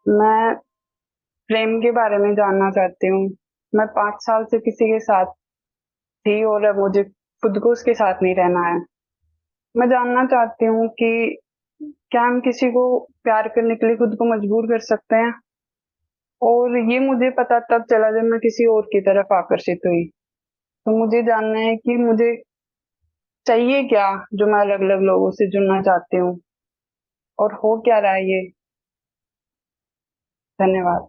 मैं प्रेम के बारे में जानना चाहती हूँ। मैं 5 साल से किसी के साथ थी और अब मुझे खुद को उसके साथ नहीं रहना है। मैं जानना चाहती हूँ कि क्या हम किसी को प्यार करने के लिए खुद को मजबूर कर सकते हैं? और ये मुझे पता तब चला जब मैं किसी और की तरफ आकर्षित हुई। तो मुझे जानना है कि मुझे चाहिए क्या, जो मैं अलग-अलग लोगों से जुड़ना चाहती हूँ, और हो क्या रहा है ये? धन्यवाद।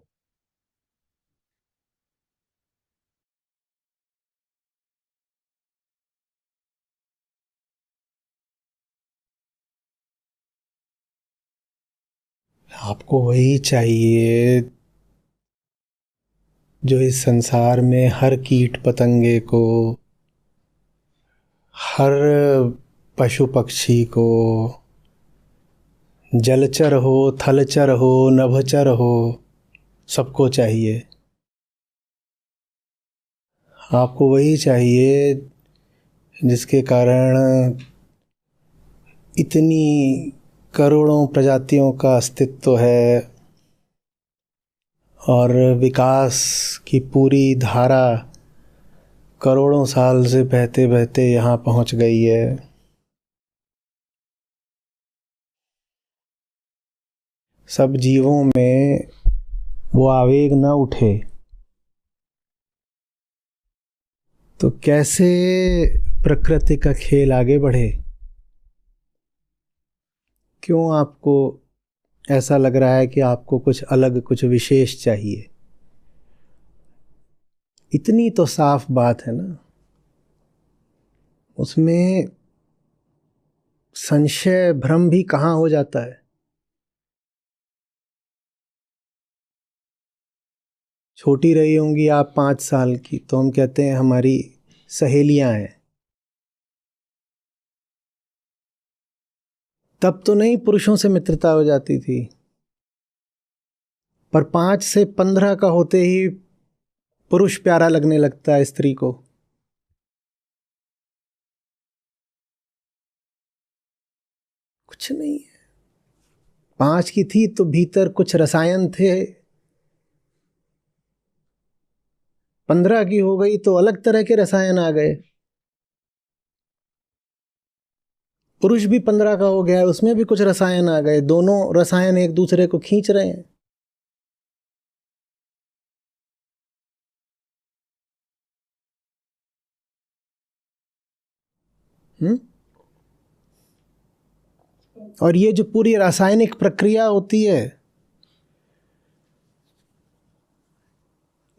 आपको वही चाहिए जो इस संसार में हर कीट पतंगे को, हर पशु पक्षी को, जलचर हो, थलचर हो, नभचर हो, सबको चाहिए। आपको वही चाहिए जिसके कारण इतनी करोड़ों प्रजातियों का अस्तित्व है और विकास की पूरी धारा करोड़ों साल से बहते बहते यहाँ पहुँच गई है। सब जीवों में वो आवेग न उठे तो कैसे प्रकृति का खेल आगे बढ़े? क्यों आपको ऐसा लग रहा है कि आपको कुछ अलग, कुछ विशेष चाहिए? इतनी तो साफ बात है ना, उसमें संशय भ्रम भी कहाँ हो जाता है। छोटी रही होंगी आप 5 साल की तो हम कहते हैं हमारी सहेलियां हैं। तब तो नहीं पुरुषों से मित्रता हो जाती थी, पर 5 से 15 का होते ही पुरुष प्यारा लगने लगता है स्त्री को। कुछ नहीं है, 5 की थी तो भीतर कुछ रसायन थे, 15 की हो गई तो अलग तरह के रसायन आ गए। पुरुष भी 15 का हो गया है, उसमें भी कुछ रसायन आ गए, दोनों रसायन एक दूसरे को खींच रहे हैं। और ये जो पूरी रासायनिक प्रक्रिया होती है,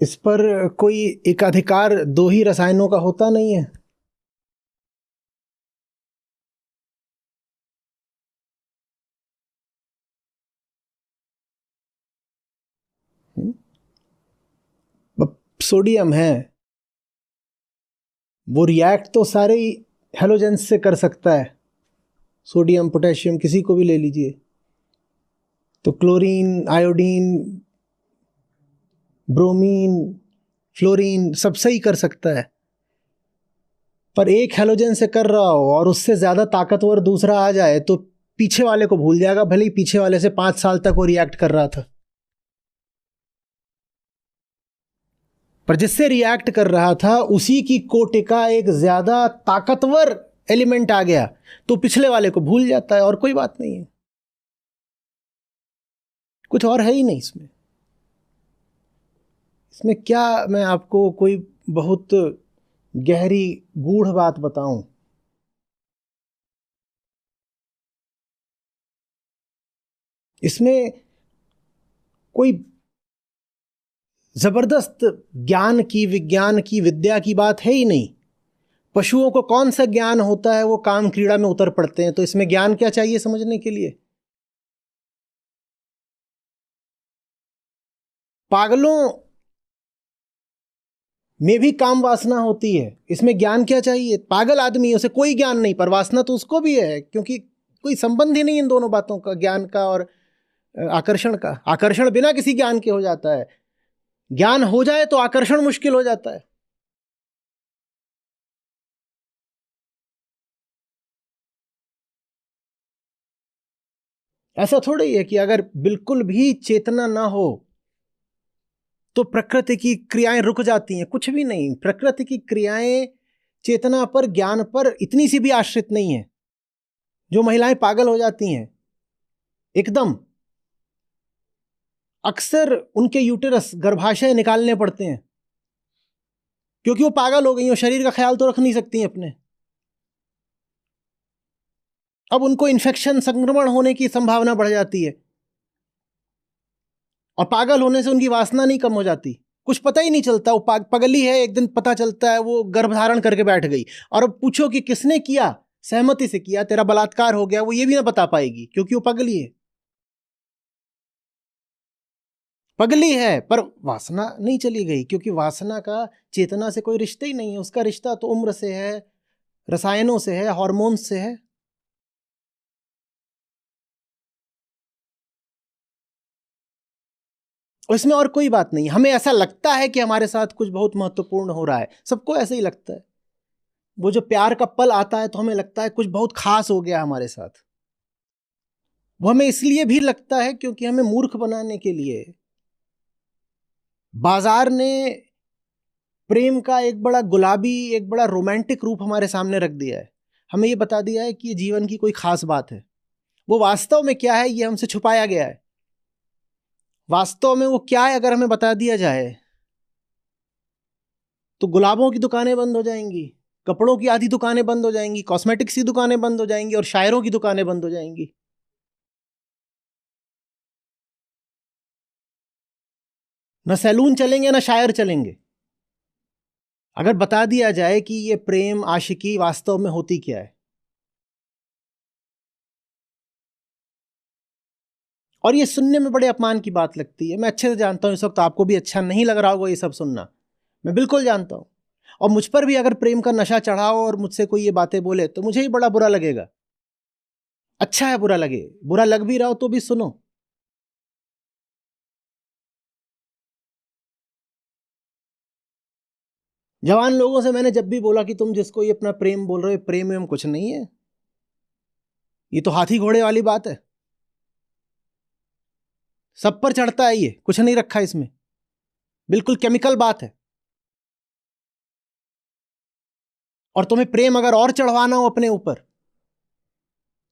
इस पर कोई एकाधिकार दो ही रसायनों का होता नहीं है। सोडियम है, वो रिएक्ट तो सारे ही हेलोजेंस से कर सकता है। सोडियम, पोटेशियम, किसी को भी ले लीजिए, तो क्लोरीन, आयोडीन, ब्रोमीन, फ्लोरीन सब सही कर सकता है। पर एक हेलोजन से कर रहा हो और उससे ज्यादा ताकतवर दूसरा आ जाए तो पीछे वाले को भूल जाएगा, भले ही पीछे वाले से 5 साल तक वो रिएक्ट कर रहा था। पर जिससे रिएक्ट कर रहा था उसी की कोटि का एक ज्यादा ताकतवर एलिमेंट आ गया तो पिछले वाले को भूल जाता है, और कोई बात नहीं है। कुछ और है ही नहीं इसमें। इसमें क्या मैं आपको कोई बहुत गहरी गूढ़ बात बताऊं? इसमें कोई जबरदस्त ज्ञान की, विज्ञान की, विद्या की बात है ही नहीं। पशुओं को कौन सा ज्ञान होता है, वो काम क्रीड़ा में उतर पड़ते हैं, तो इसमें ज्ञान क्या चाहिए समझने के लिए? पागलों में भी काम वासना होती है, इसमें ज्ञान क्या चाहिए? पागल आदमी, उसे कोई ज्ञान नहीं, पर वासना तो उसको भी है, क्योंकि कोई संबंध ही नहीं इन दोनों बातों का, ज्ञान का और आकर्षण का। आकर्षण बिना किसी ज्ञान के हो जाता है, ज्ञान हो जाए तो आकर्षण मुश्किल हो जाता है। ऐसा थोड़ा ही है कि अगर बिल्कुल भी चेतना ना हो तो प्रकृति की क्रियाएं रुक जाती हैं। कुछ भी नहीं, प्रकृति की क्रियाएं चेतना पर, ज्ञान पर इतनी सी भी आश्रित नहीं है। जो महिलाएं पागल हो जाती हैं एकदम, अक्सर उनके यूटेरस, गर्भाशय निकालने पड़ते हैं क्योंकि वो पागल हो गई, वो शरीर का ख्याल तो रख नहीं सकती हैं अपने। अब उनको इन्फेक्शन, संक्रमण होने की संभावना बढ़ जाती है, और पागल होने से उनकी वासना नहीं कम हो जाती। कुछ पता ही नहीं चलता, वो पगली है, एक दिन पता चलता है वो गर्भ धारण करके बैठ गई। और अब पूछो कि किसने किया, सहमति से किया, तेरा बलात्कार हो गया, वो ये भी ना बता पाएगी क्योंकि वो पगली है। पगली है पर वासना नहीं चली गई, क्योंकि वासना का चेतना से कोई रिश्ता ही नहीं है। उसका रिश्ता तो उम्र से है, रसायनों से है, हार्मोन्स से है। इसमें और कोई बात नहीं। हमें ऐसा लगता है कि हमारे साथ कुछ बहुत महत्वपूर्ण हो रहा है, सबको ऐसे ही लगता है। वो जो प्यार का पल आता है तो हमें लगता है कुछ बहुत खास हो गया हमारे साथ। वो हमें इसलिए भी लगता है क्योंकि हमें मूर्ख बनाने के लिए बाजार ने प्रेम का एक बड़ा गुलाबी, एक बड़ा रोमांटिक रूप हमारे सामने रख दिया है। हमें ये बता दिया है कि ये जीवन की कोई खास बात है। वो वास्तव में क्या है ये हमसे छुपाया गया है। वास्तव में वो क्या है अगर हमें बता दिया जाए तो गुलाबों की दुकानें बंद हो जाएंगी, कपड़ों की आधी दुकानें बंद हो जाएंगी, कॉस्मेटिक्स की दुकानें बंद हो जाएंगी, और शायरों की दुकानें बंद हो जाएंगी। न सैलून चलेंगे न शायर चलेंगे। अगर बता दिया जाए कि ये प्रेम, आशिकी वास्तव में होती क्या है। और ये सुनने में बड़े अपमान की बात लगती है। मैं अच्छे से जानता हूं इस वक्त आपको भी अच्छा नहीं लग रहा होगा ये सब सुनना, मैं बिल्कुल जानता हूं। और मुझ पर भी अगर प्रेम का नशा चढ़ा हो और मुझसे कोई ये बातें बोले तो मुझे ही बड़ा बुरा लगेगा। अच्छा है बुरा लगे, बुरा लग भी रहा हो तो भी सुनो। जवान लोगों से मैंने जब भी बोला कि तुम जिसको ये अपना प्रेम बोल रहे हो, प्रेम एवं कुछ नहीं है, ये तो हाथी घोड़े वाली बात है, सब पर चढ़ता है, ये कुछ नहीं रखा इसमें, बिल्कुल केमिकल बात है। और तुम्हें प्रेम अगर और चढ़वाना हो अपने ऊपर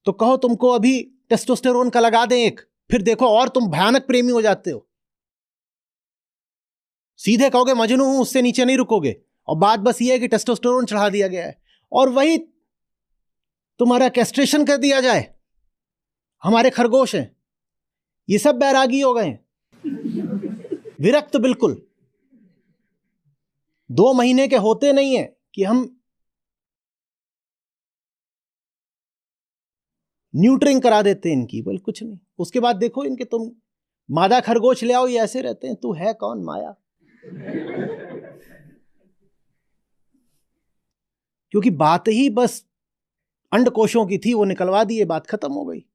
तो कहो तुमको अभी टेस्टोस्टेरोन का लगा दें एक, फिर देखो और तुम भयानक प्रेमी हो जाते हो। सीधे कहोगे मजनू हूं, उससे नीचे नहीं रुकोगे। और बात बस ये है कि टेस्टोस्टेरोन चढ़ा दिया गया है, और वही तुम्हारा कैस्ट्रेशन कर दिया जाए। हमारे खरगोश हैं, ये सब बैरागी हो गए हैं, विरक्त बिल्कुल। 2 महीने के होते नहीं है कि हम न्यूट्रिंग करा देते हैं इनकी, बोल कुछ नहीं। उसके बाद देखो इनके, तुम मादा खरगोश ले आओ, ये ऐसे रहते हैं, तू है कौन माया। क्योंकि बात ही बस अंडकोशों की थी, वो निकलवा दिए, बात खत्म हो गई।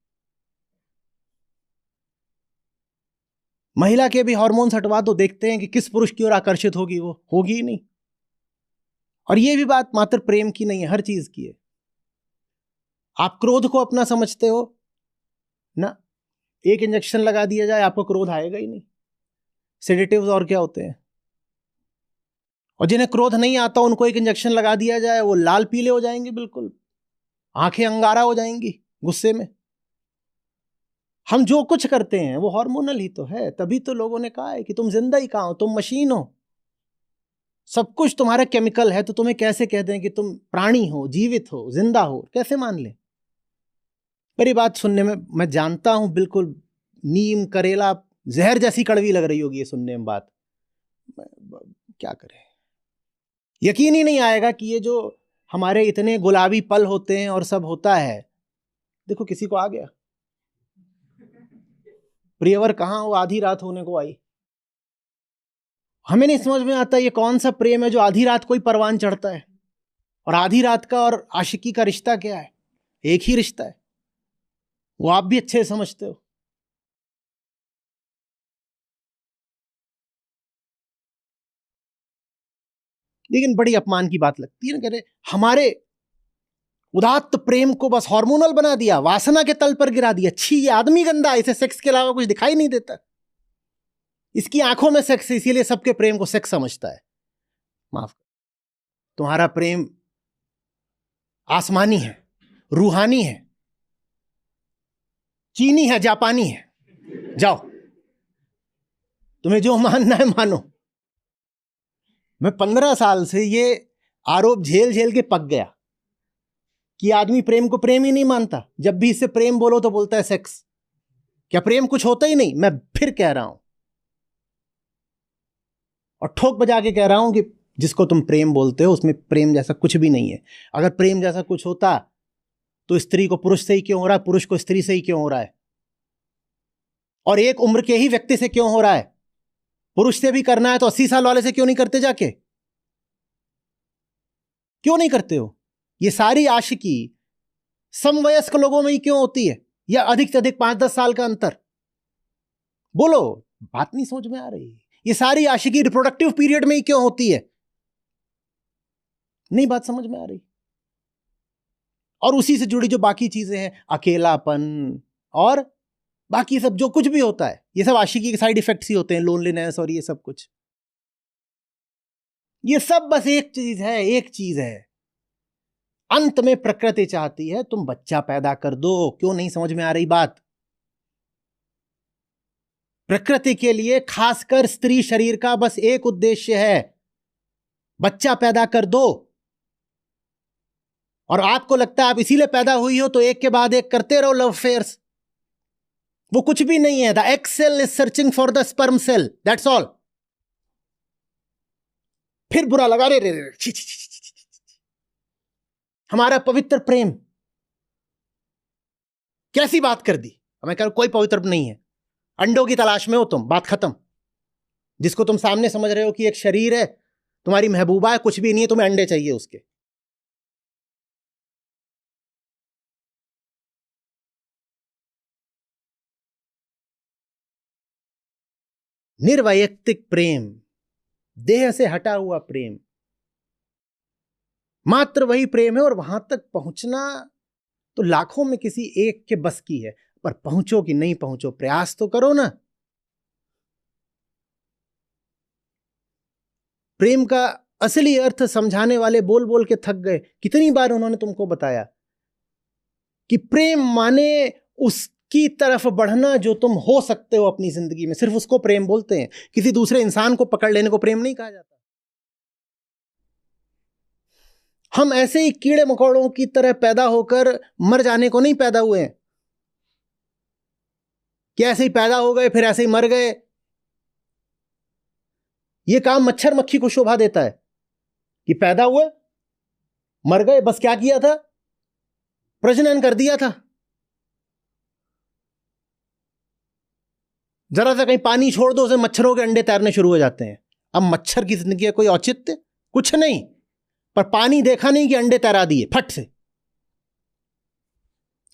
महिला के भी हार्मोन्स हटवा दो, देखते हैं कि किस पुरुष की ओर आकर्षित होगी, वो होगी ही नहीं। और ये भी बात मात्र प्रेम की नहीं है, हर चीज की है। आप क्रोध को अपना समझते हो ना, एक इंजेक्शन लगा दिया जाए आपको क्रोध आएगा ही नहीं। सेडेटिव्स और क्या होते हैं। और जिन्हें क्रोध नहीं आता उनको एक इंजेक्शन लगा दिया जाए, वो लाल पीले हो जाएंगे, बिल्कुल आंखें अंगारा हो जाएंगी गुस्से में। हम जो कुछ करते हैं वो हार्मोनल ही तो है। तभी तो लोगों ने कहा है कि तुम जिंदा ही कहां हो, तुम मशीन हो, सब कुछ तुम्हारा केमिकल है। तो तुम्हें कैसे कहते हैं कि तुम प्राणी हो, जीवित हो, जिंदा हो, कैसे मान ले। मेरी बात सुनने में, मैं जानता हूं बिल्कुल नीम करेला जहर जैसी कड़वी लग रही होगी ये सुनने में बात, क्या करें। यकीन ही नहीं आएगा कि ये जो हमारे इतने गुलाबी पल होते हैं और सब होता है, देखो किसी को आ गया, प्रियवर कहां हो, आधी रात होने को आई। हमें नहीं समझ में आता ये कौन सा प्रेम है जो आधी रात कोई परवान चढ़ता है। और आधी रात का और आशिकी का रिश्ता क्या है, एक ही रिश्ता है, वो आप भी अच्छे समझते हो। लेकिन बड़ी अपमान की बात लगती है ना, कह रहे हमारे उदात्त प्रेम को बस हार्मोनल बना दिया, वासना के तल पर गिरा दिया। छी, ये आदमी गंदा, इसे सेक्स के अलावा कुछ दिखाई नहीं देता, इसकी आंखों में सेक्स, इसीलिए सबके प्रेम को सेक्स समझता है। माफ, तुम्हारा प्रेम आसमानी है, रूहानी है, चीनी है, जापानी है। जाओ, तुम्हें जो मानना है मानो। मैं 15 साल से ये आरोप झेल झेल के पक गया कि आदमी प्रेम को प्रेम ही नहीं मानता। जब भी इससे प्रेम बोलो तो बोलता है सेक्स। क्या प्रेम कुछ होता ही नहीं? मैं फिर कह रहा हूं और ठोक बजा के कह रहा हूं कि जिसको तुम प्रेम बोलते हो उसमें प्रेम जैसा कुछ भी नहीं है। अगर प्रेम जैसा कुछ होता तो स्त्री को पुरुष से ही क्यों हो रहा है, पुरुष को स्त्री से ही क्यों हो रहा है, और एक उम्र के ही व्यक्ति से क्यों हो रहा है? पुरुष से भी करना है तो 80 साल वाले से क्यों नहीं करते? जाके क्यों नहीं करते हो? ये सारी आशिकी समवयस्क लोगों में ही क्यों होती है, या अधिक से अधिक 5-10 साल का अंतर? बोलो, बात नहीं समझ में आ रही। ये सारी आशिकी रिप्रोडक्टिव पीरियड में ही क्यों होती है? नहीं बात समझ में आ रही। और उसी से जुड़ी जो बाकी चीजें हैं, अकेलापन और बाकी सब जो कुछ भी होता है, ये सब आशिकी के साइड इफेक्ट्स ही होते हैं, लोनलीनेस और ये सब कुछ। ये सब बस एक चीज है, एक चीज है। अंत में प्रकृति चाहती है तुम बच्चा पैदा कर दो। क्यों नहीं समझ में आ रही बात? प्रकृति के लिए खासकर स्त्री शरीर का बस एक उद्देश्य है, बच्चा पैदा कर दो। और आपको लगता है आप इसीलिए पैदा हुई हो तो एक के बाद एक करते रहो लव अफेयर्स। वो कुछ भी नहीं है। The egg cell is searching for the sperm cell, that's all. फिर बुरा लगा, रे रे रे, छी छी छी छी छी। हमारा पवित्र प्रेम, कैसी बात कर दी? मैं कह रहा हूं कोई पवित्र नहीं है, अंडों की तलाश में हो तुम, बात खत्म। जिसको तुम सामने समझ रहे हो कि एक शरीर है, तुम्हारी महबूबा है, कुछ भी नहीं है, तुम्हें अंडे चाहिए उसके। निर्वैयक्तिक प्रेम, देह से हटा हुआ प्रेम, मात्र वही प्रेम है। और वहां तक पहुंचना तो लाखों में किसी एक के बस की है, पर पहुंचो कि नहीं पहुंचो, प्रयास तो करो ना। प्रेम का असली अर्थ समझाने वाले बोल बोल के थक गए। कितनी बार उन्होंने तुमको बताया कि प्रेम माने उसकी तरफ बढ़ना जो तुम हो सकते हो अपनी जिंदगी में, सिर्फ उसको प्रेम बोलते हैं। किसी दूसरे इंसान को पकड़ लेने को प्रेम नहीं कहा जाता। हम ऐसे ही कीड़े मकोड़ों की तरह पैदा होकर मर जाने को नहीं पैदा हुए हैं कि ऐसे ही पैदा हो गए फिर ऐसे ही मर गए। यह काम मच्छर मक्खी को शोभा देता है कि पैदा हुए, मर गए, बस क्या किया था? प्रजनन कर दिया था। जरा सा कहीं पानी छोड़ दो, उसे मच्छरों के अंडे तैरने शुरू हो जाते हैं। अब मच्छर की जिंदगी का कोई औचित्य कुछ नहीं, पर पानी देखा नहीं कि अंडे तैरा दिए फट से।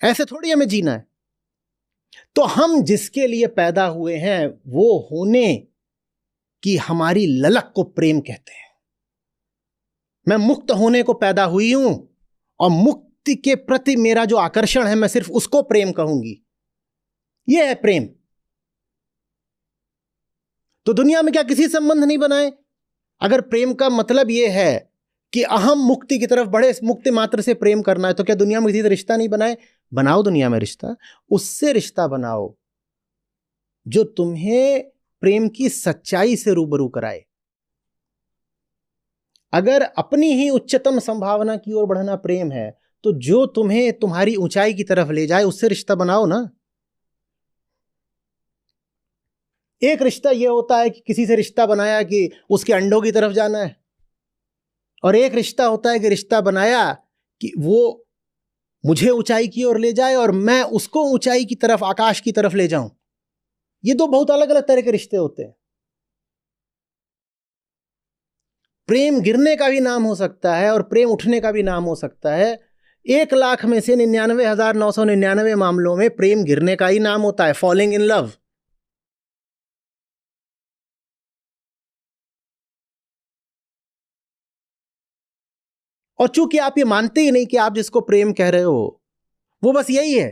ऐसे थोड़ी हमें जीना है। तो हम जिसके लिए पैदा हुए हैं वो होने की हमारी ललक को प्रेम कहते हैं। मैं मुक्त होने को पैदा हुई हूं और मुक्ति के प्रति मेरा जो आकर्षण है मैं सिर्फ उसको प्रेम कहूंगी। यह है प्रेम। तो दुनिया में क्या किसी संबंध नहीं बनाए? अगर प्रेम का मतलब यह है कि अहम मुक्ति की तरफ बढ़े, मुक्ति मात्र से प्रेम करना है, तो क्या दुनिया में किसी से रिश्ता नहीं बनाए? बनाओ दुनिया में रिश्ता, उससे रिश्ता बनाओ जो तुम्हें प्रेम की सच्चाई से रूबरू कराए। अगर अपनी ही उच्चतम संभावना की ओर बढ़ना प्रेम है तो जो तुम्हें तुम्हारी ऊंचाई की तरफ ले जाए उससे रिश्ता बनाओ ना। एक रिश्ता यह होता है कि किसी से रिश्ता बनाया कि उसके अंडों की तरफ जाना है, और एक रिश्ता होता है कि रिश्ता बनाया कि वो मुझे ऊंचाई की ओर ले जाए और मैं उसको ऊंचाई की तरफ, आकाश की तरफ ले जाऊं। ये दो बहुत अलग अलग तरह के रिश्ते होते हैं। प्रेम गिरने का भी नाम हो सकता है और प्रेम उठने का भी नाम हो सकता है। 1,00,000 में से 99,999 मामलों में प्रेम गिरने का ही नाम होता है, फॉलिंग इन लव। और चूंकि आप ये मानते ही नहीं कि आप जिसको प्रेम कह रहे हो वो बस यही है,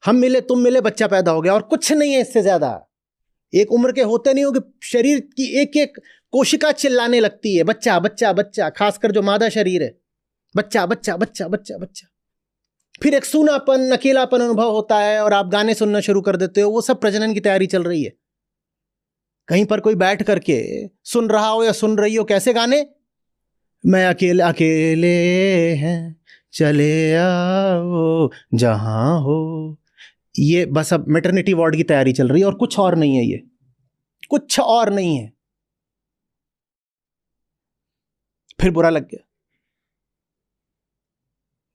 हम मिले तुम मिले बच्चा पैदा हो गया और कुछ नहीं है इससे ज्यादा। एक उम्र के होते नहीं हो कि शरीर की एक एक कोशिका चिल्लाने लगती है बच्चा बच्चा बच्चा, खासकर जो मादा शरीर है, बच्चा बच्चा बच्चा बच्चा बच्चा। फिर एक सूनापन अकेलापन अनुभव होता है और आप गाने सुनना शुरू कर देते हो। वो सब प्रजनन की तैयारी चल रही है। कहीं पर कोई बैठ करके सुन रहा हो या सुन रही हो कैसे गाने, मैं अकेले अकेले हैं चले आओ जहां हो, ये बस अब मैटरनिटी वार्ड की तैयारी चल रही है और कुछ और नहीं है, ये कुछ और नहीं है। फिर बुरा लग गया,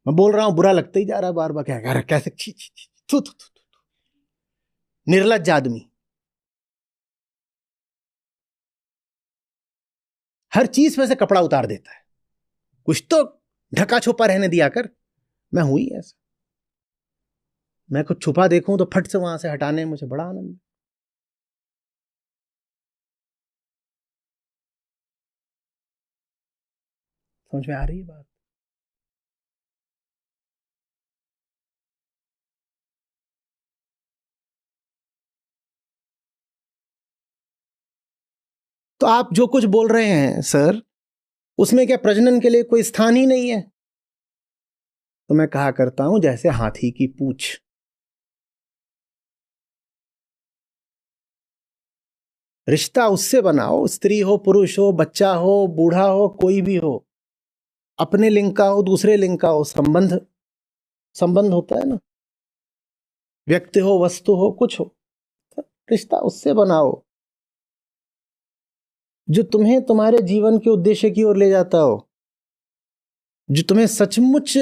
मैं बोल रहा हूं बुरा लगता ही जा रहा, बार बार क्या कह रहा, कैसे छी छी छी, थू थू थू, निर्लज्ज आदमी। हर चीज में से कपड़ा उतार देता है, कुछ तो ढका छुपा रहने दिया कर। मैं हुई ऐसा, मैं कुछ छुपा देखूं तो फट से वहां से हटाने में मुझे बड़ा आनंद। समझ में आ रही है बात? तो आप जो कुछ बोल रहे हैं सर, उसमें क्या प्रजनन के लिए कोई स्थान ही नहीं है? तो मैं कहा करता हूं जैसे हाथी की पूंछ, रिश्ता उससे बनाओ, स्त्री हो पुरुष हो बच्चा हो बूढ़ा हो कोई भी हो, अपने लिंग का हो दूसरे लिंग का हो, संबंध संबंध होता है ना, व्यक्ति हो वस्तु हो कुछ हो, रिश्ता उससे बनाओ जो तुम्हें तुम्हारे जीवन के उद्देश्य की ओर ले जाता हो, जो तुम्हें सचमुच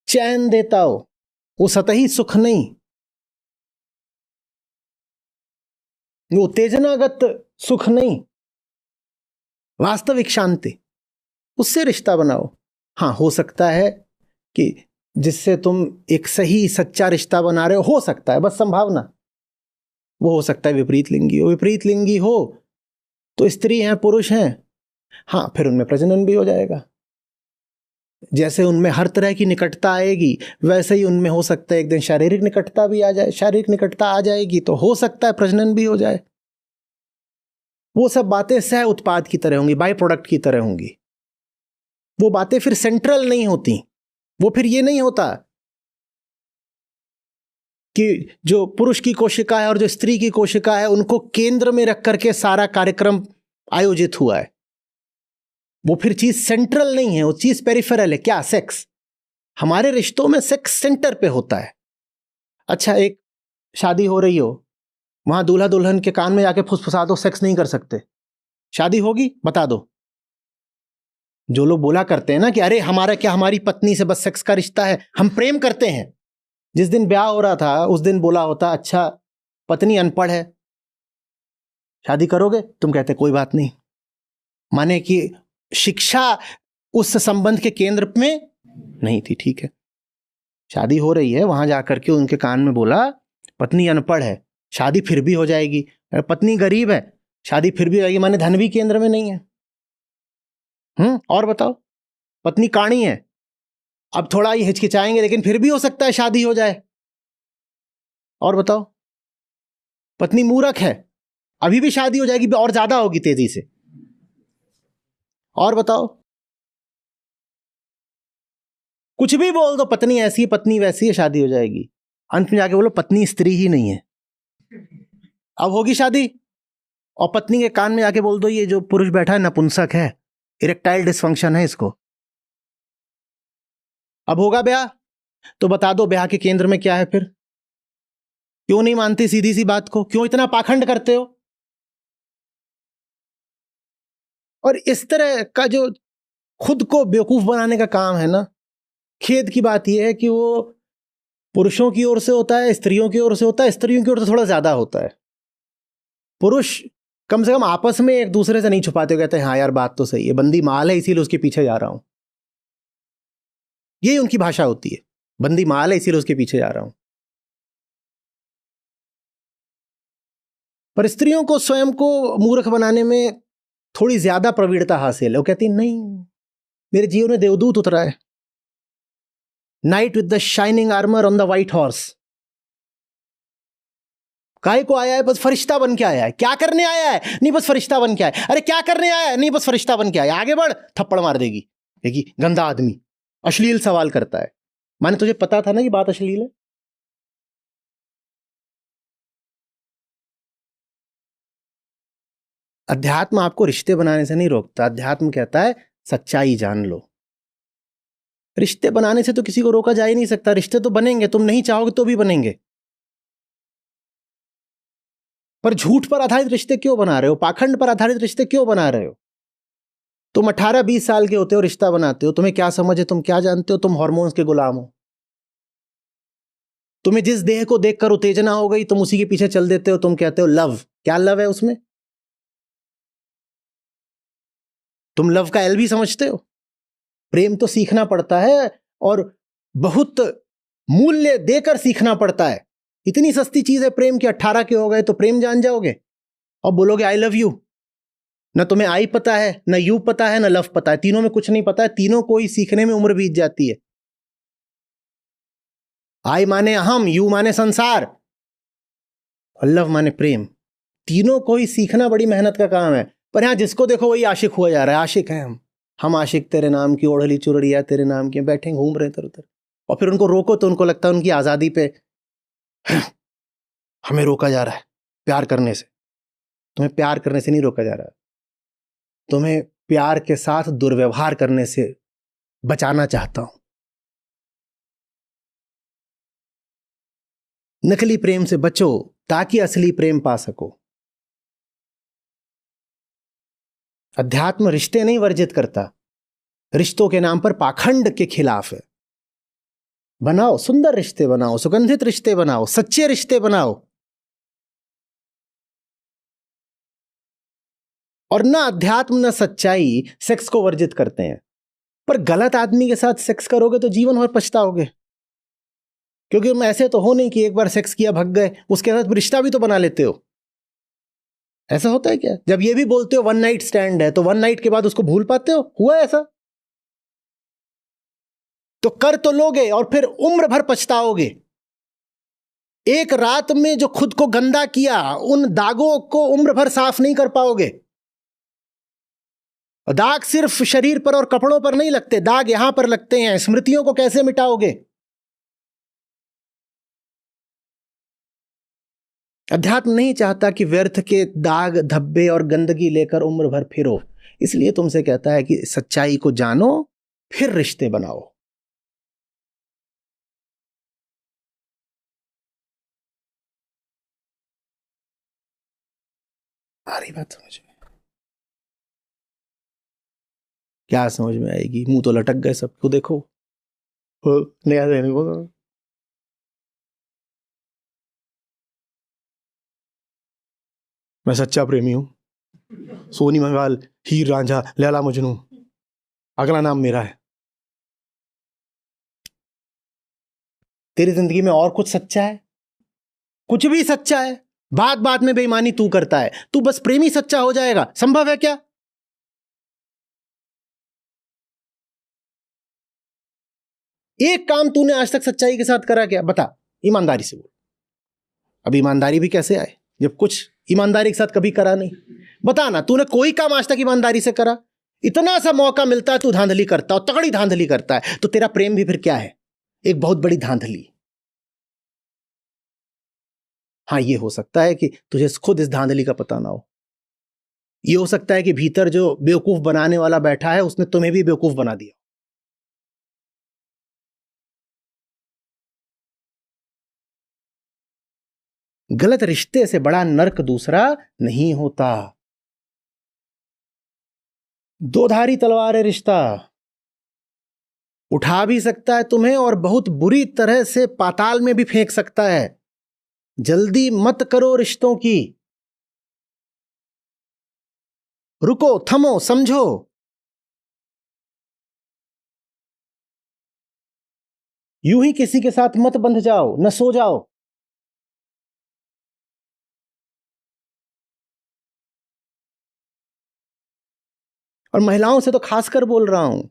चैन देता हो। वो सतही सुख नहीं, वो उत्तेजनागत सुख नहीं, वास्तविक शांति, उससे रिश्ता बनाओ। हाँ, हो सकता है कि जिससे तुम एक सही सच्चा रिश्ता बना रहे हो सकता है, बस संभावना, वो हो सकता है विपरीत लिंगी हो। विपरीत लिंगी हो तो स्त्री हैं पुरुष हैं, हाँ फिर उनमें प्रजनन भी हो जाएगा। जैसे उनमें हर तरह की निकटता आएगी वैसे ही उनमें हो सकता है एक दिन शारीरिक निकटता भी आ जाए। शारीरिक निकटता आ जाएगी तो हो सकता है प्रजनन भी हो जाए। वो सब बातें सह उत्पाद की तरह होंगी, बाय प्रोडक्ट की तरह होंगी। वो बातें फिर सेंट्रल नहीं होती। वो फिर ये नहीं होता कि जो पुरुष की कोशिका है और जो स्त्री की कोशिका है उनको केंद्र में रख करके सारा कार्यक्रम आयोजित हुआ है। वो फिर चीज सेंट्रल नहीं है, वो चीज पेरिफेरल है। क्या? सेक्स। हमारे रिश्तों में सेक्स सेंटर पे होता है। अच्छा, एक शादी हो रही हो, वहां दूल्हा दुल्हन के कान में जाके फुसफुसा दो सेक्स नहीं कर सकते, शादी होगी? बता दो। जो लोग बोला करते हैं ना कि अरे हमारा क्या, हमारी पत्नी से बस सेक्स का रिश्ता है, हम प्रेम करते हैं, जिस दिन ब्याह हो रहा था उस दिन बोला होता अच्छा पत्नी अनपढ़ है, शादी करोगे? तुम कहते कोई बात नहीं। माने कि शिक्षा उस संबंध के केंद्र में नहीं थी। ठीक है, शादी हो रही है, वहां जाकर के उनके कान में बोला पत्नी अनपढ़ है, शादी फिर भी हो जाएगी। पत्नी गरीब है, शादी फिर भी हो जाएगी। माने धन भी केंद्र में नहीं है। और बताओ, पत्नी काणी है, अब थोड़ा ही हिचकिचाएंगे लेकिन फिर भी हो सकता है शादी हो जाए। और बताओ, पत्नी मूर्ख है, अभी भी शादी हो जाएगी और ज्यादा होगी तेजी से। और बताओ, कुछ भी बोल दो, पत्नी ऐसी है पत्नी वैसी है, शादी हो जाएगी। अंत में जाके बोलो पत्नी स्त्री ही नहीं है, अब होगी शादी। और पत्नी के कान में जाके बोल दो ये जो पुरुष बैठा है नपुंसक है, इरेक्टाइल डिसफंक्शन है इसको, अब होगा ब्याह। तो बता दो ब्याह के केंद्र में क्या है फिर? क्यों नहीं मानते सीधी सी बात को? क्यों इतना पाखंड करते हो? और इस तरह का जो खुद को बेवकूफ बनाने का काम है ना, खेद की बात यह है कि वो पुरुषों की ओर से होता है, स्त्रियों की ओर से होता है। स्त्रियों की ओर से थोड़ा ज्यादा होता है। पुरुष कम से कम आपस में एक दूसरे से नहीं छुपाते, कहते हैं हाँ यार बात तो सही है, बंदी माल है इसीलिए उसके पीछे जा रहा हूं। यही उनकी भाषा होती है, बंदी माल है इसीलिए उसके पीछे जा रहा हूं। पर स्त्रियों को स्वयं को मूर्ख बनाने में थोड़ी ज्यादा प्रवीणता हासिल है। वो कहती नहीं, मेरे जीवन में देवदूत उतरा है, night with the shining armour on the white horse. काय को आया है? बस फरिश्ता बन के आया है। क्या करने आया है? नहीं, बस फरिश्ता बन के आया है। अरे क्या करने आया है? नहीं, बस फरिश्ता बन के आया है। आगे बढ़, थप्पड़ मार देगी। देखिए गंदा आदमी अश्लील सवाल करता है। माने तुझे पता था ना ये बात अश्लील है? अध्यात्म आपको रिश्ते बनाने से नहीं रोकता। अध्यात्म कहता है सच्चाई जान लो। रिश्ते बनाने से तो किसी को रोका जा ही नहीं सकता। रिश्ते तो बनेंगे, तुम नहीं चाहोगे तो भी बनेंगे। पर झूठ पर आधारित रिश्ते क्यों बना रहे हो? पाखंड पर आधारित रिश्ते क्यों बना रहे हो? तुम 18-20 साल के होते हो, रिश्ता बनाते हो, तुम्हें क्या समझ है, तुम क्या जानते हो? तुम हार्मोन्स के गुलाम हो। तुम्हें जिस देह को देखकर उत्तेजना हो गई, तुम उसी के पीछे चल देते हो। तुम कहते हो लव। क्या लव है उसमें? तुम लव का एल भी समझते हो? प्रेम तो सीखना पड़ता है, और बहुत मूल्य देकर सीखना पड़ता है। इतनी सस्ती चीज है प्रेम की। 18 के हो गए तो प्रेम जान जाओगे और बोलोगे आई लव यू। न तुम्हें आई पता है, न यू पता है, न लव पता है। तीनों में कुछ नहीं पता है। तीनों को ही सीखने में उम्र बीत जाती है। आई माने अहम, यू माने संसार, और लव माने प्रेम। तीनों को ही सीखना बड़ी मेहनत का काम है। पर यहां जिसको देखो वही आशिक हुआ जा रहा है। आशिक है हम आशिक तेरे नाम की, ओढ़ली चुरड़िया तेरे नाम की, बैठे घूम रहे इधर उधर। और फिर उनको रोको तो उनको लगता है उनकी आजादी पे हमें रोका जा रहा है प्यार करने से। तुम्हें प्यार करने से नहीं रोका जा रहा, तुम्हें प्यार के साथ दुर्व्यवहार करने से बचाना चाहता हूं। नकली प्रेम से बचो ताकि असली प्रेम पा सको। अध्यात्म रिश्ते नहीं वर्जित करता, रिश्तों के नाम पर पाखंड के खिलाफ है। बनाओ सुंदर रिश्ते, बनाओ सुगंधित रिश्ते, बनाओ सच्चे रिश्ते बनाओ। और ना अध्यात्म ना सच्चाई सेक्स को वर्जित करते हैं। पर गलत आदमी के साथ सेक्स करोगे तो जीवन भर पछताओगे, क्योंकि तुम ऐसे तो हो नहीं कि एक बार सेक्स किया भग गए, उसके साथ रिश्ता भी तो बना लेते हो। ऐसा होता है क्या? जब ये भी बोलते हो वन नाइट स्टैंड है, तो वन नाइट के बाद उसको भूल पाते हो? हुआ ऐसा? तो कर तो लोगे और फिर उम्र भर पछताओगे। एक रात में जो खुद को गंदा किया, उन दागों को उम्र भर साफ नहीं कर पाओगे। दाग सिर्फ शरीर पर और कपड़ों पर नहीं लगते, दाग यहां पर लगते हैं। स्मृतियों को कैसे मिटाओगे? अध्यात्म नहीं चाहता कि व्यर्थ के दाग धब्बे और गंदगी लेकर उम्र भर फिरो। इसलिए तुमसे कहता है कि सच्चाई को जानो, फिर रिश्ते बनाओ। आ रही बात समझ में? क्या समझ में आएगी? मुंह तो लटक गए सबको। देखो नया देने को। मैं सच्चा प्रेमी हूं, सोनी महवाल, हीर रांझा, लैला मजनू, अगला नाम मेरा है। तेरी जिंदगी में और कुछ सच्चा है? कुछ भी सच्चा है? बात बात में बेईमानी तू करता है। तू बस प्रेमी सच्चा हो जाएगा, संभव है क्या? एक काम तूने आज तक सच्चाई के साथ करा क्या? बता, ईमानदारी से बोल। अब ईमानदारी भी कैसे आए जब कुछ ईमानदारी के साथ कभी करा नहीं? बता ना, तूने कोई काम आज तक ईमानदारी से करा? इतना सा मौका मिलता है तू धांधली करता है, और तगड़ी धांधली करता है। तो तेरा प्रेम भी फिर क्या है? एक बहुत बड़ी धांधली। हाँ, ये हो सकता है कि तुझे खुद इस धांधली का पता ना हो। ये हो सकता है कि भीतर जो बेवकूफ बनाने वाला बैठा है उसने तुम्हें भी बेवकूफ बना दिया। गलत रिश्ते से बड़ा नर्क दूसरा नहीं होता। दो धारी तलवार है रिश्ता, उठा भी सकता है तुम्हें और बहुत बुरी तरह से पाताल में भी फेंक सकता है। जल्दी मत करो रिश्तों की, रुको, थमो, समझो। यूं ही किसी के साथ मत बंध जाओ, न सो जाओ। और महिलाओं से तो खासकर बोल रहा हूं,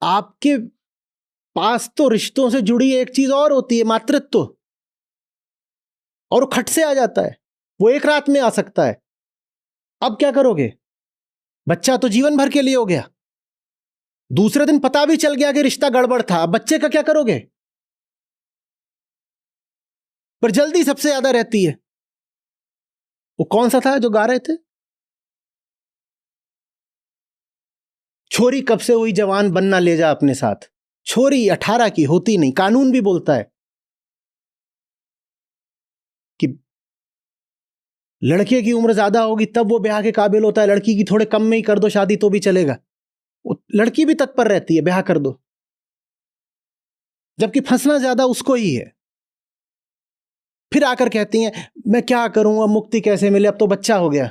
आपके पास तो रिश्तों से जुड़ी एक चीज और होती है, मातृत्व, और वो खट से आ जाता है, वो एक रात में आ सकता है। अब क्या करोगे? बच्चा तो जीवन भर के लिए हो गया, दूसरे दिन पता भी चल गया कि रिश्ता गड़बड़ था, अब बच्चे का क्या करोगे? पर जल्दी सबसे ज्यादा रहती है। वो कौन सा था जो गा रहे थे? छोरी कब से हुई जवान, बनना ले जा अपने साथ। छोरी 18 की होती नहीं, कानून भी बोलता है कि लड़के की उम्र ज्यादा होगी तब वो ब्याह के काबिल होता है, लड़की की थोड़े कम में ही कर दो शादी तो भी चलेगा। वो लड़की भी तत्पर रहती है, ब्याह कर दो, जबकि फंसना ज्यादा उसको ही है। फिर आकर कहती हैं मैं क्या करूं, अब मुक्ति कैसे मिले, अब तो बच्चा हो गया।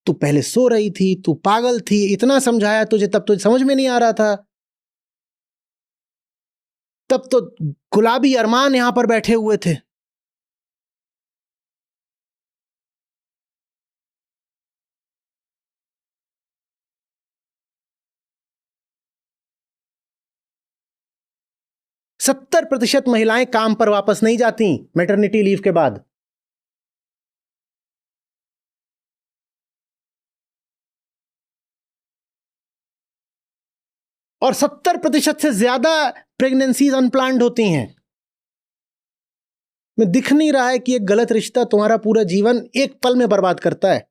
तू पहले सो रही थी, तू पागल थी, इतना समझाया तुझे तब तुझे समझ में नहीं आ रहा था, तब तो गुलाबी अरमान यहां पर बैठे हुए थे। सत्तर प्रतिशत महिलाएं काम पर वापस नहीं जाती मैटरनिटी लीव के बाद। और 70% से ज्यादा प्रेगनेंसीज अनप्लान्ड होती हैं। में दिख नहीं रहा है कि एक गलत रिश्ता तुम्हारा पूरा जीवन एक पल में बर्बाद करता है।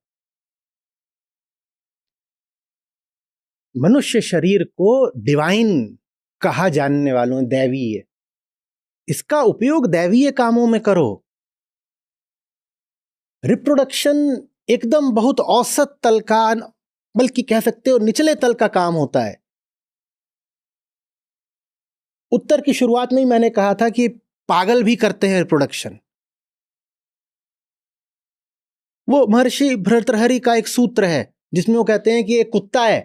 मनुष्य शरीर को डिवाइन कहा जाने वालों, दैवीय, इसका उपयोग दैवीय कामों में करो। रिप्रोडक्शन एकदम बहुत औसत तल का, बल्कि कह सकते हो निचले तल का काम होता है। उत्तर की शुरुआत में ही मैंने कहा था कि पागल भी करते हैं रिप्रोडक्शन। वो महर्षि भर्तृहरि का एक सूत्र है जिसमें वो कहते हैं कि एक कुत्ता है,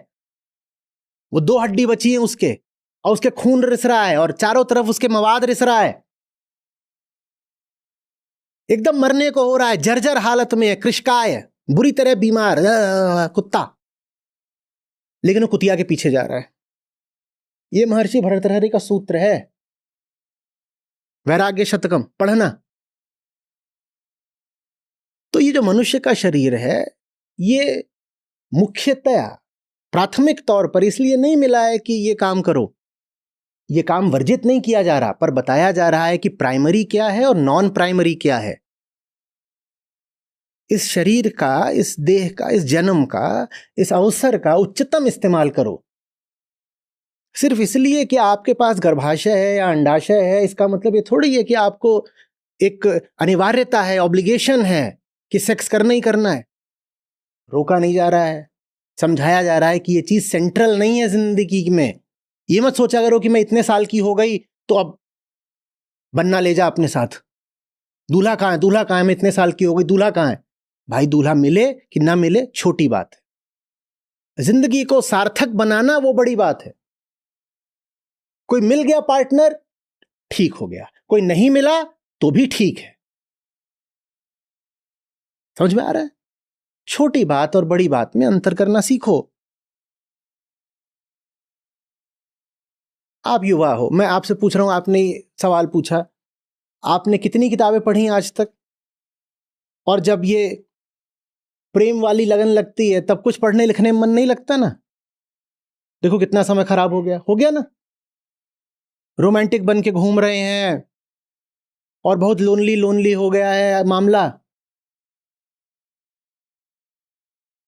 वो 2 हड्डी बची है उसके, और उसके खून रिस रहा है और चारों तरफ उसके मवाद रिस रहा है, एकदम मरने को हो रहा है, जर्जर हालत में है, कृशकाय, बुरी तरह बीमार कुत्ता, लेकिन वो कुतिया के पीछे जा रहा है। ये महर्षि भर्तृहरि का सूत्र है, वैराग्य शतकम पढ़ना। तो ये जो मनुष्य का शरीर है, ये मुख्यतया प्राथमिक तौर पर इसलिए नहीं मिला है कि ये काम करो, ये काम वर्जित नहीं किया जा रहा, पर बताया जा रहा है कि प्राइमरी क्या है और नॉन प्राइमरी क्या है। इस शरीर का, इस देह का, इस जन्म का, इस अवसर का उच्चतम इस्तेमाल करो। सिर्फ इसलिए कि आपके पास गर्भाशय है या अंडाशय है, इसका मतलब ये थोड़ी है कि आपको एक अनिवार्यता है, ऑब्लिगेशन है कि सेक्स करना ही करना है। रोका नहीं जा रहा है, समझाया जा रहा है कि ये चीज सेंट्रल नहीं है जिंदगी में। ये मत सोचा करो कि मैं इतने साल की हो गई तो अब बनना ले जा अपने साथ। दूल्हा कहाँ है, दूल्हा कहाँ है, मैं इतने साल की हो गई, दूल्हा कहाँ है? भाई दूल्हा मिले कि ना मिले छोटी बात है, जिंदगी को सार्थक बनाना वो बड़ी बात है। कोई मिल गया पार्टनर, ठीक हो गया, कोई नहीं मिला तो भी ठीक है। समझ में आ रहा है? छोटी बात और बड़ी बात में अंतर करना सीखो। आप युवा हो, मैं आपसे पूछ रहा हूं, आपने सवाल पूछा, आपने कितनी किताबें पढ़ी आज तक? और जब ये प्रेम वाली लगन लगती है तब कुछ पढ़ने लिखने में मन नहीं लगता ना। देखो कितना समय खराब हो गया ना। रोमांटिक बन के घूम रहे हैं और बहुत लोनली लोनली हो गया है मामला,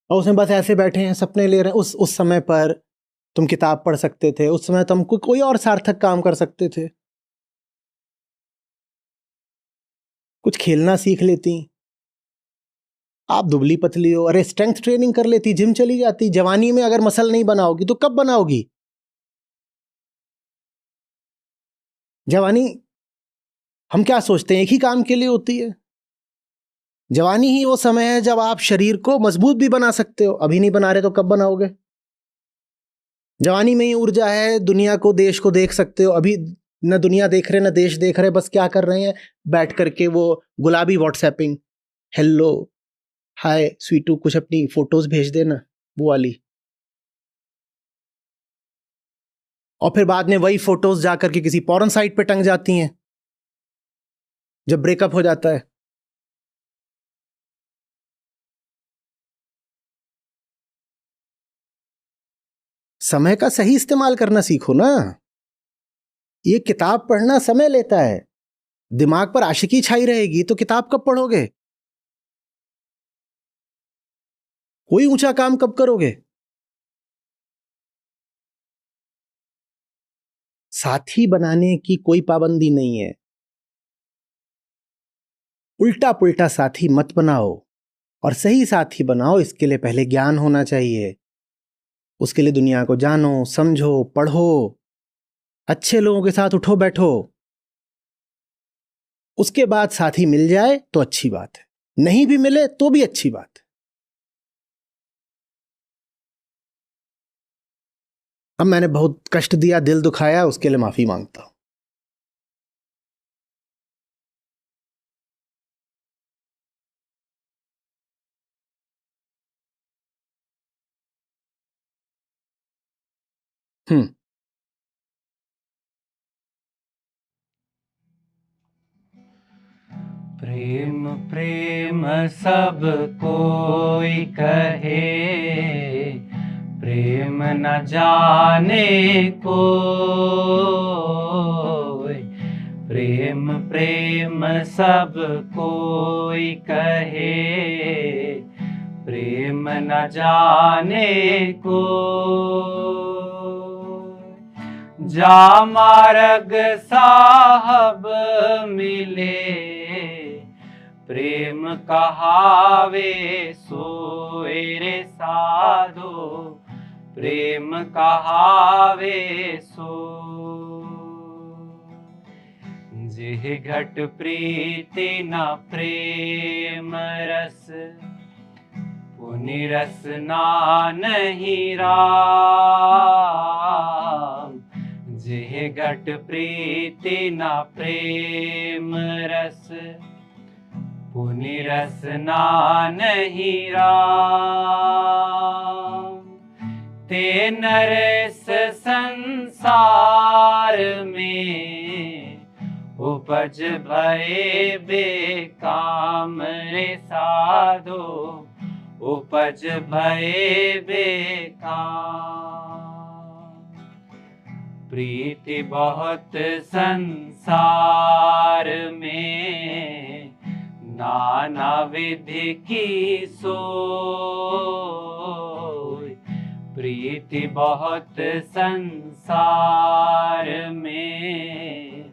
और उसमें बस ऐसे बैठे हैं, सपने ले रहे हैं। उस समय पर तुम किताब पढ़ सकते थे, उस समय तुम कोई और सार्थक काम कर सकते थे, कुछ खेलना सीख लेती। आप दुबली पतली हो, अरे स्ट्रेंथ ट्रेनिंग कर लेती, जिम चली जाती। जवानी में अगर मसल नहीं बनाओगी तो कब बनाओगी? जवानी हम क्या सोचते हैं एक ही काम के लिए होती है। जवानी ही वो समय है जब आप शरीर को मजबूत भी बना सकते हो। अभी नहीं बना रहे तो कब बनाओगे? जवानी में ही ऊर्जा है, दुनिया को, देश को देख सकते हो। अभी न दुनिया देख रहे न देश देख रहे, बस क्या कर रहे हैं, बैठ करके वो गुलाबी व्हाट्सएपिंग, हेलो हाय स्वीटू, कुछ अपनी फोटोज भेज देना। वो वाली, और फिर बाद में वही फोटोज जाकर के किसी पॉर्न साइट पे टंग जाती हैं जब ब्रेकअप हो जाता है। समय का सही इस्तेमाल करना सीखो ना। ये किताब पढ़ना समय लेता है, दिमाग पर आशिकी छाई रहेगी तो किताब कब पढ़ोगे? कोई ऊंचा काम कब करोगे? साथी बनाने की कोई पाबंदी नहीं है, उल्टा पुल्टा साथी मत बनाओ, और सही साथी बनाओ। इसके लिए पहले ज्ञान होना चाहिए, उसके लिए दुनिया को जानो, समझो, पढ़ो, अच्छे लोगों के साथ उठो बैठो। उसके बाद साथी मिल जाए तो अच्छी बात है, नहीं भी मिले तो भी अच्छी बात है। अब मैंने बहुत कष्ट दिया, दिल दुखाया, उसके लिए माफी मांगता हूं। हम्म। प्रेम प्रेम सब कोई कहे, प्रेम न जाने कोई। प्रेम प्रेम सब कोई कहे, प्रेम न जाने कोई। जा मार्ग साहब मिले, प्रेम कहावे सोए रे साधो, प्रेम कहावे सो। जिह घट प्रीति न प्रेम रस, पुनि रस नहीं राम। जिह घट प्रीति न प्रेम रस, पुनि रस नहीं राम। ते नरेश संसार में, उपज भये बेकाम रे साधो, उपज भये बेकाम। प्रीति बहुत संसार में, नाना विधि की सोई। प्रीति बहुत संसार में,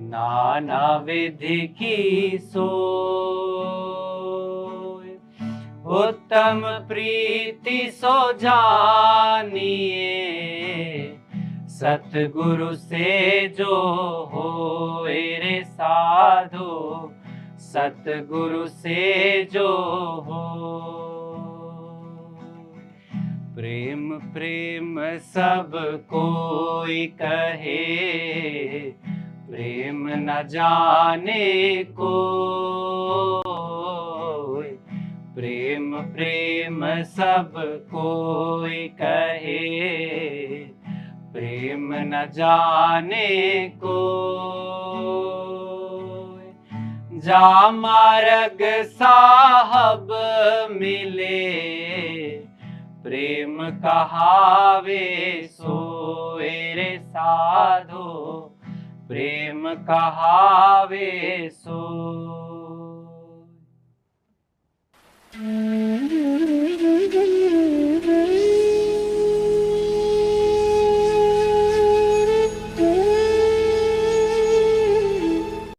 नाना विधि की सोई। उत्तम प्रीति सो जानिए, सतगुरु से जो होए रे साधो, सतगुरु से जो हो। प्रेम प्रेम सब कोई कहे, प्रेम न जाने कोई। प्रेम प्रेम सब कोई कहे, प्रेम न जाने कोई। जा मार्ग साहब मिले, प्रेम कहावे सोए रे साधो, प्रेम कहावे सो।